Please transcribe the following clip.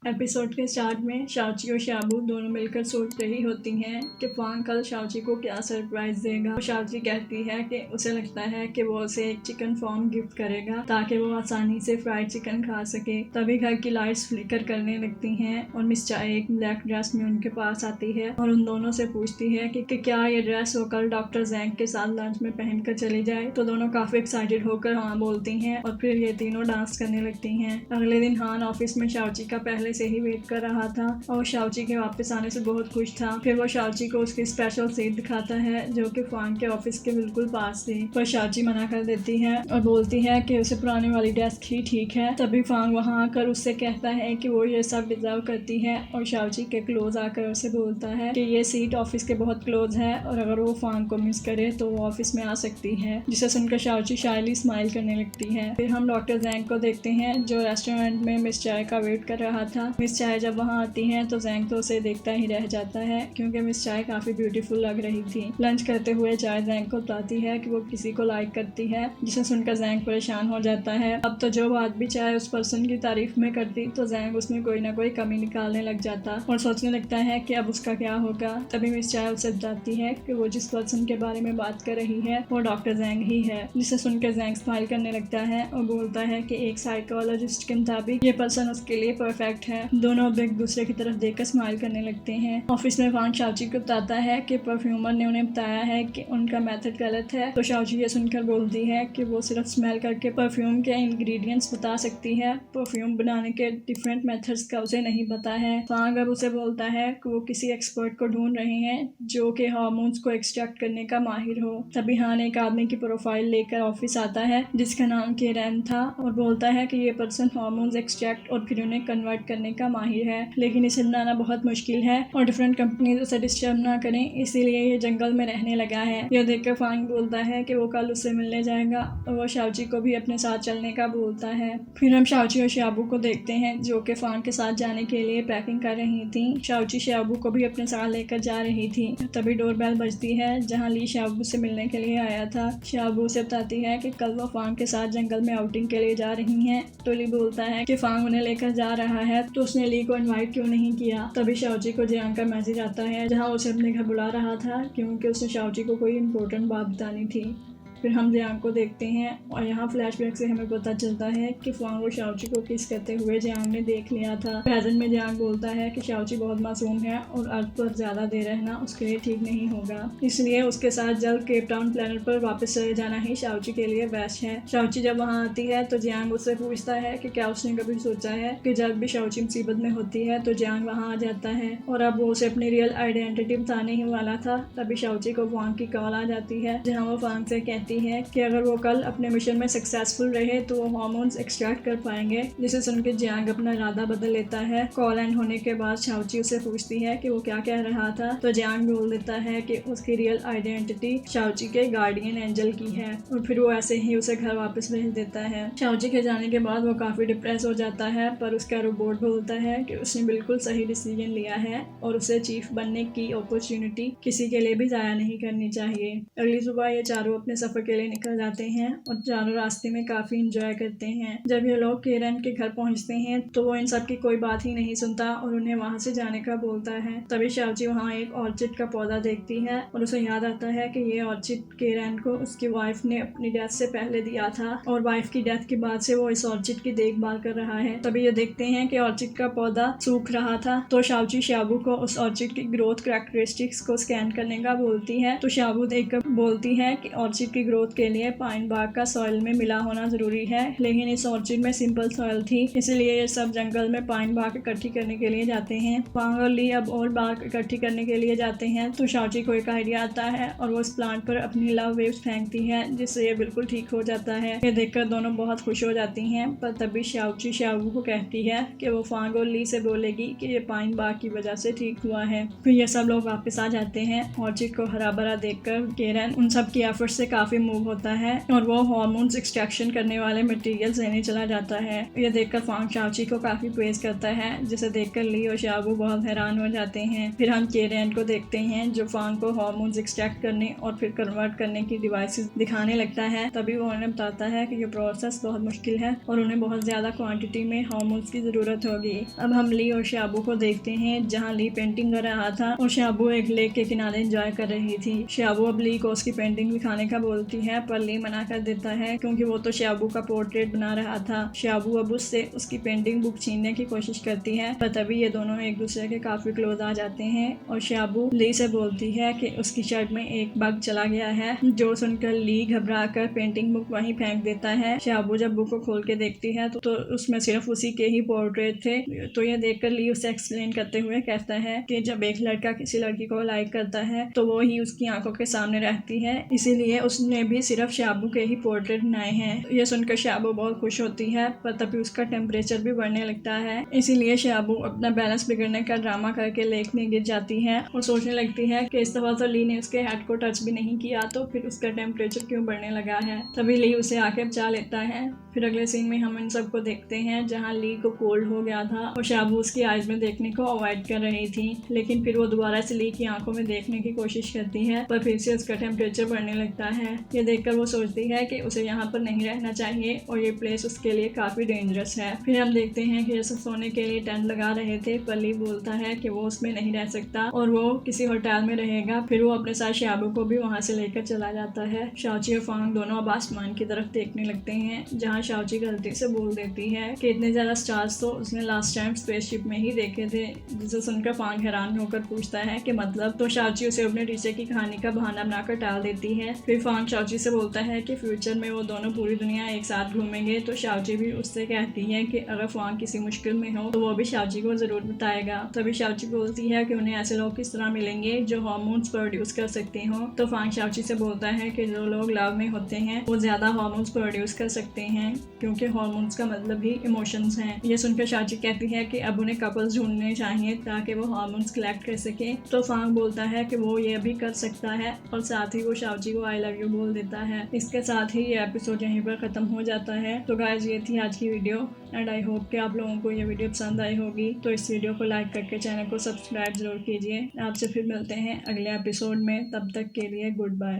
Episode के start में शाओची और शाबू दोनों मिलकर सोच रही होती हैं कि फांग कल शाओची को क्या सरप्राइज देगा। शाओची कहती है कि उसे लगता है कि वो उसे एक चिकन फॉर्म गिफ्ट करेगा ताकि वो आसानी से फ्राइड चिकन खा सके। तभी घर की लाइट्स फ्लिकर करने लगती हैं और मिस चाय एक ब्लैक ड्रेस में उनके पास आती है और उन दोनों से पूछती है कि क्या ये ड्रेस वो कल डॉक्टर जैंग के साथ लंच में पहन कर चली जाए। तो दोनों काफी एक्साइटेड होकर हाँ बोलती हैं और फिर ये तीनों डांस करने लगती हैं। अगले दिन हान ऑफिस में शाओची का पहले से ही वेट कर रहा था और शाओची के वापस आने से बहुत खुश था। फिर वो शाओची को उसकी स्पेशल सीट दिखाता है जो कि फांग के ऑफिस के बिल्कुल पास थी, पर शाओची मना कर देती है और बोलती है कि उसे पुरानी वाली डेस्क ही ठीक है। तभी फांग वहां आकर उससे कहता है कि वो ये सब डिजर्व करती है और शाओची के क्लोज आकर उसे बोलता है कि ये सीट ऑफिस के बहुत क्लोज है और अगर वो फांग को मिस करे तो वो ऑफिस में आ सकती है, जिसे सुनकर शाओची शायली स्माइल करने लगती है। फिर हम डॉक्टर जैंग को देखते हैं जो रेस्टोरेंट में मिस चाय का वेट कर रहा था। मिस चाय जब वहां आती है तो जैंग तो उसे देखता ही रह जाता है क्योंकि मिस चाय काफी ब्यूटीफुल लग रही थी। लंच करते हुए चाय जैंग को बताती है कि वो किसी को लाइक करती है, जिसे सुनकर जैंग परेशान हो जाता है। अब तो जो बात भी चाय उस पर्सन की तारीफ में करती तो जैंग उसमें कोई ना कोई कमी निकालने लग जाता और सोचने लगता है कि अब उसका क्या होगा। तभी मिस चाय उसे बताती है कि वो जिस पर्सन के बारे में बात कर रही है वो डॉक्टर जैंग ही है, जिसे सुनकर जैंग स्माइल करने लगता है और बोलता है कि एक साइकोलॉजिस्ट के मुताबिक ये पर्सन उसके लिए परफेक्ट है। दोनों अब एक दूसरे की तरफ देखकर स्माइल करने लगते हैं। ऑफिस में फांग शाओची को बताता है कि परफ्यूमर ने उन्हें बताया है कि उनका मेथड गलत है। तो शाओची ये सुनकर बोलती है कि वो सिर्फ स्मेल करके परफ्यूम के इंग्रेडिएंट्स बता सकती है, परफ्यूम बनाने के डिफरेंट मेथड्स का उसे नहीं पता है। फांग अब उसे बोलता है कि वो किसी एक्सपर्ट को ढूंढ रहे हैं जो कि हार्मोन्स को एक्सट्रैक्ट करने का माहिर हो। तभी हान एक आदमी की प्रोफाइल लेकर ऑफिस आता है जिसका नाम केरन था और बोलता है कि ये पर्सन हार्मोन्स एक्सट्रैक्ट और फिर उन्हें कन्वर्ट करने का माहिर है, लेकिन इसे बनाना बहुत मुश्किल है और डिफरेंट कंपनीज उसे डिस्टर्ब ना करें, इसीलिए ये जंगल में रहने लगा है। यह देखकर फांग बोलता है कि वो कल उससे मिलने जाएगा और वो शाओची को भी अपने साथ चलने का बोलता है। फिर हम शाओची और शाबू को देखते हैं जो कि फांग के साथ जाने के लिए पैकिंग कर रही थी। शाओची शाबू को भी अपने साथ लेकर जा रही थी। तभी डोरबेल बजती है जहाँ ली शाबू से मिलने के लिए आया था। शाबू से बताती है कि कल वो फांग के साथ जंगल में आउटिंग के लिए जा रही हैं। तो ली बोलता है कि फांग उन्हें लेकर जा रहा है तो उसने ली को इनवाइट क्यों नहीं किया। तभी शाओची को जियांग का मैसेज आता है जहां उसे अपने घर बुला रहा था क्योंकि उसने शाओची को कोई इंपॉर्टेंट बात बतानी थी। फिर हम जियांग को देखते हैं और यहाँ फ्लैशबैक से हमें पता चलता है कि फांग और शाओची को किस करते हुए जियांग ने देख लिया था। प्रेजेंट में जियांग बोलता है कि शाओची बहुत मासूम है और अर्थ पर ज्यादा देर रहना उसके लिए ठीक नहीं होगा, इसलिए उसके साथ जल्द केप टाउन प्लेनेट पर वापस चले जाना ही शाओची के लिए बेस्ट है। शाओची जब वहाँ आती है तो जियांग उससे पूछता है कि क्या उसने कभी सोचा है कि जब भी शाओची मुसीबत में होती है तो जियांग वहाँ आ जाता है और अब वो उसे अपनी रियल आइडेंटिटी बताने ही वाला था। तभी शाओची को फांग की कॉल आ जाती है जहाँ वो फांग से कहती है कि अगर वो कल अपने मिशन में सक्सेसफुल रहे तो वो हार्मोन्स एक्सट्रैक्ट कर पाएंगे, जिसे सुनकर जियांग अपना इरादा बदल लेता है। कॉल एंड होने के बाद शाओची उसे पूछती है कि वो क्या कह रहा था तो जियांग बोल देता है कि उसकी रियल आइडेंटिटी शाओची के गार्डियन एंजल की है और फिर वो ऐसे ही उसे घर वापस भेज देता है। शाओची के जाने के बाद वो काफी डिप्रेस हो जाता है पर उसका रोबोट बोलता है कि उसने बिल्कुल सही डिसीजन लिया है और उसे चीफ बनने की अपॉर्चुनिटी किसी के लिए भी जाया नहीं करनी चाहिए। अगली सुबह ये चारों अपने सफर के लिए निकल जाते हैं और चारों रास्ते में काफी एंजॉय करते हैं। जब ये लोग केरन के घर पहुंचते हैं तो वो इन सब की कोई बात ही नहीं सुनता और उन्हें वहां से जाने का बोलता है। तभी शाओची वहां एक ऑर्चिड का पौधा देखती है और उसे याद आता है कि ये ऑर्चिड केरन को उसकी वाइफ ने अपनी डेथ से पहले दिया था और वाइफ की डेथ के बाद से वो इस ऑर्चिड की देखभाल कर रहा है। तभी ये देखते हैं कि ऑर्चिड का पौधा सूख रहा था तो शाओची शाबू को उस ऑर्चिड की ग्रोथ कैरेक्टरिस्टिक्स को स्कैन करने का बोलती है। तो शाबू देखकर बोलती है कि ऑर्चिड की ग्रोथ के लिए पाइन बार्क का सॉइल में मिला होना जरूरी है, लेकिन इस ऑर्चिड में सिंपल सॉइल थी, इसलिए ये सब जंगल में पाइन बार्क इकट्ठी करने के लिए जाते हैं। फांग और ली अब और बार्क इकट्ठी करने के लिए जाते हैं तो शाओची को एक आइडिया आता है और वो इस प्लांट पर अपनी लव वेव्स फेंकती है जिससे ये बिल्कुल ठीक हो जाता है। ये देखकर दोनों बहुत खुश हो जाती हैं, पर तभी शाओची शाबू को कहती है कि वो फांग और ली से बोलेगी कि ये पाइन बार्क की वजह से ठीक हुआ है। फिर ये सब लोग वापस आ जाते हैं। ऑर्चिड को हरा भरा देखकर केरन उन सब की एफर्ट से काफी काफ़ी मूव होता है और वो हार्मोन्स एक्सट्रैक्शन करने वाले मटेरियल लेने चला जाता है। यह देखकर फांग शाओची को काफ़ी प्रेज करता है, जिसे देखकर ली और शाबू बहुत हैरान हो जाते हैं। फिर हम केरेन को देखते हैं जो फांग को हार्मोन्स एक्सट्रैक्ट करने और फिर कन्वर्ट करने की डिवाइसेस दिखाने लगता है। तभी वो उन्हें बताता है कि ये प्रोसेस बहुत मुश्किल है और उन्हें बहुत ज़्यादा क्वांटिटी में हार्मोन्स की ज़रूरत होगी। अब हम ली और शाबू को देखते हैं जहाँ ली पेंटिंग कर रहा था और शाबू एक लेक के किनारे एंजॉय कर रही थी। शाबू अब ली को उसकी पेंटिंग दिखाने का बोलती है, पर ली मना कर देता है क्योंकि वो तो शाबू का पोर्ट्रेट बना रहा था। शाबू अब उससे उसकी पेंटिंग बुक छीनने की कोशिश करती है, पर तभी ये दोनों एक दूसरे के काफ़ी क्लोज आ जाते हैं और शाबू ली से बोलती है कि उसकी शर्ट में एक बग चला गया है, जो सुनकर ली घबरा कर पेंटिंग बुक वहीं फेंक देता है। शाबू जब बुक को खोल के देखती है तो उसमें सिर्फ उसी के ही पोर्ट्रेट थे। तो यह देखकर ली उसे एक्सप्लेन करते हुए कहता है कि जब एक लड़का किसी लड़की को लाइक करता है तो वो ही उसकी आंखों के सामने रहती है, इसीलिए उसने भी सिर्फ शाबू के ही पोर्ट्रेट बनाए हैं। यह सुनकर शाबू बहुत खुश होती है, पर तभी उसका टेम्परेचर भी बढ़ने लगता है। इसीलिए शाबू अपना बैलेंस बिगड़ने का ड्रामा करके लेक में गिर जाती है और सोचने लगती है कि इस दफा तो ली ने उसके हेड को टच भी नहीं किया, तो फिर उसका टेम्परेचर क्यों बढ़ने लगा है। तभी ली उसे आके बचा लेता है। फिर अगले सीन में हम इन सबको देखते हैं जहाँ ली को कोल्ड हो गया था और शाबू उसकी आइज में देखने को अवॉइड कर रही थी, लेकिन फिर वो दोबारा से ली की आंखों में देखने की कोशिश करती है, पर फिर से उसका टेम्परेचर बढ़ने लगता है। ये देखकर वो सोचती है कि उसे यहाँ पर नहीं रहना चाहिए और ये प्लेस उसके लिए काफी डेंजरस है। फिर हम देखते हैं कि ये सब सोने के लिए टेंट लगा रहे थे, पर ली बोलता है कि वो उसमें नहीं रह सकता और वो किसी होटल में रहेगा। फिर वो अपने साथ शाबू को भी वहाँ से लेकर चला जाता है। शाओची और फांग दोनों अब आसमान की तरफ देखने लगते हैं, जहाँ शाओची गलती से बोल देती है कि इतने ज्यादा स्टार्स तो उसने लास्ट टाइम स्पेसशिप में ही देखे थे, जिसे सुनकर फांग हैरान होकर पूछता है कि मतलब। तो शाओची उसे अपने टीचर की कहानी का बहाना बनाकर टाल देती है। फिर फांग शाओची से बोलता है कि फ्यूचर में वो दोनों पूरी दुनिया एक साथ घूमेंगे, तो शाओची भी उससे कहती है कि अगर फांग किसी मुश्किल में हो तो वो भी शाओची को जरूर बताएगा। तभी शाओची बोलती है कि उन्हें ऐसे लोग किस तरह मिलेंगे जो हार्मोन्स प्रोड्यूस कर सकते हो। तो फांग शाओची से बोलता है कि जो लोग लव में होते हैं वो ज्यादा हार्मोन्स प्रोड्यूस कर सकते हैं, क्योंकि हार्मोन्स का मतलब ही इमोशंस हैं। ये सुनकर शाओची कहती है कि अब उन्हें कपल्स ढूंढने चाहिए ताकि वो हार्मोन्स कलेक्ट कर सके। तो फांग बोलता है कि वो ये भी कर सकता है और साथ ही वो शाओची को आई लव यू बोल देता है। इसके साथ ही ये एपिसोड यहीं पर खत्म हो जाता है। तो गाइस, ये थी आज की वीडियो एंड आई होप कि आप लोगों को ये वीडियो पसंद आई होगी। तो इस वीडियो को लाइक करके चैनल को सब्सक्राइब जरूर कीजिए। आपसे फिर मिलते हैं अगले एपिसोड में, तब तक के लिए गुड बाय।